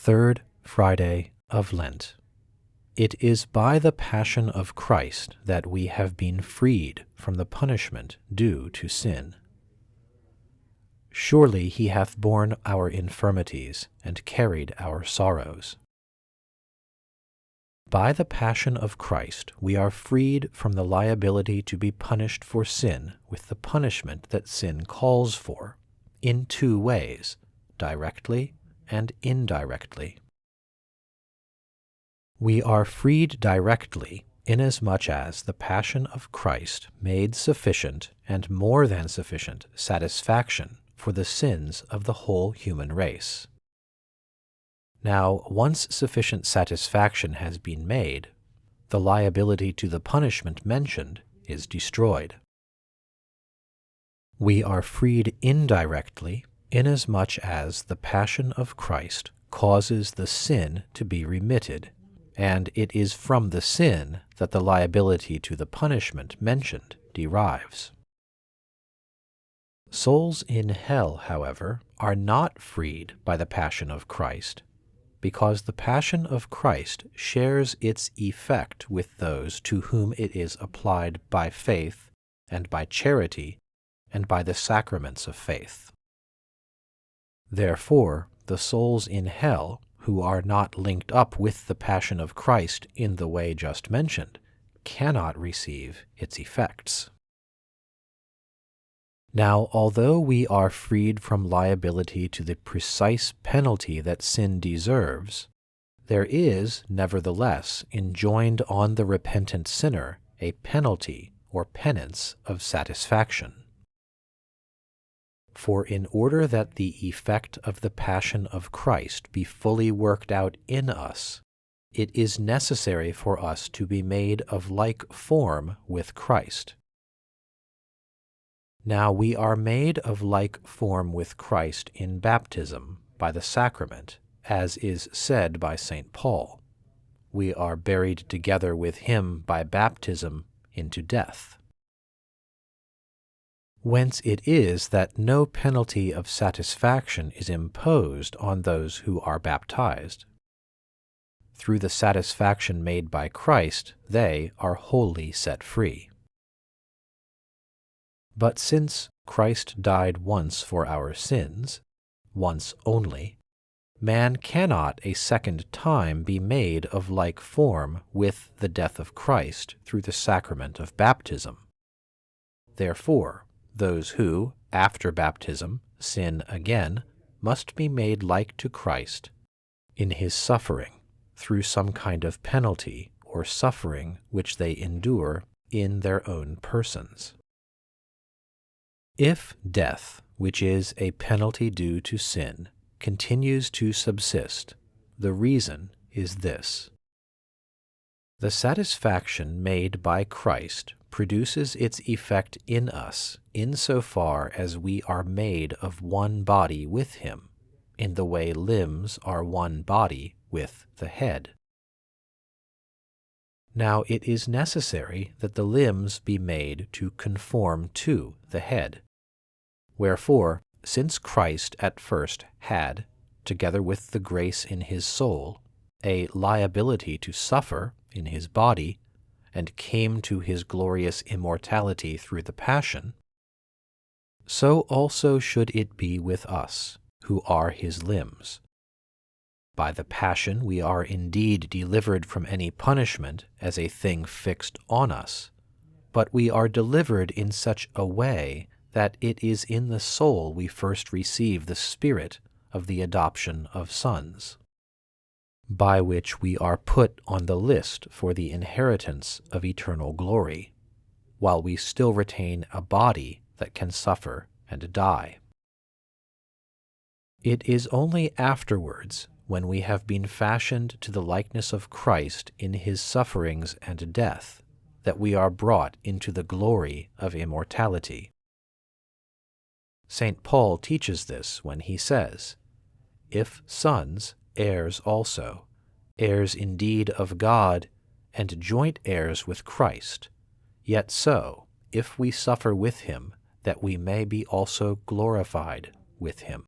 third Friday of Lent. It is by the passion of Christ that we have been freed from the punishment due to sin. Surely he hath borne our infirmities and carried our sorrows. By the passion of Christ we are freed from the liability to be punished for sin with the punishment that sin calls for, in two ways, directly and indirectly. We are freed directly inasmuch as the passion of Christ made sufficient and more than sufficient satisfaction for the sins of the whole human race. Now, once sufficient satisfaction has been made, the liability to the punishment mentioned is destroyed. We are freed indirectly inasmuch as the passion of Christ causes the sin to be remitted, and it is from the sin that the liability to the punishment mentioned derives. Souls in hell, however, are not freed by the passion of Christ, because the passion of Christ shares its effect with those to whom it is applied by faith and by charity and by the sacraments of faith. Therefore, the souls in hell, who are not linked up with the passion of Christ in the way just mentioned, cannot receive its effects. Now, although we are freed from liability to the precise penalty that sin deserves, there is, nevertheless, enjoined on the repentant sinner a penalty or penance of satisfaction. For in order that the effect of the passion of Christ be fully worked out in us, it is necessary for us to be made of like form with Christ. Now we are made of like form with Christ in baptism by the sacrament, as is said by St. Paul. We are buried together with him by baptism into death. Whence it is that no penalty of satisfaction is imposed on those who are baptized. Through the satisfaction made by Christ, they are wholly set free. But since Christ died once for our sins, once only, man cannot a second time be made of like form with the death of Christ through the sacrament of baptism. Therefore, those who, after baptism, sin again, must be made like to Christ in his suffering through some kind of penalty or suffering which they endure in their own persons. If death, which is a penalty due to sin, continues to subsist, the reason is this. The satisfaction made by Christ produces its effect in us insofar as we are made of one body with him, in the way limbs are one body with the head. Now it is necessary that the limbs be made to conform to the head. Wherefore, since Christ at first had, together with the grace in his soul, a liability to suffer in his body, and came to his glorious immortality through the passion, so also should it be with us, who are his limbs. By the passion we are indeed delivered from any punishment as a thing fixed on us, but we are delivered in such a way that it is in the soul we first receive the spirit of the adoption of sons, by which we are put on the list for the inheritance of eternal glory, while we still retain a body that can suffer and die. It is only afterwards, when we have been fashioned to the likeness of Christ in his sufferings and death, that we are brought into the glory of immortality. St. Paul teaches this when he says, "If sons, heirs also, heirs indeed of God, and joint heirs with Christ, yet so, if we suffer with him, that we may be also glorified with him."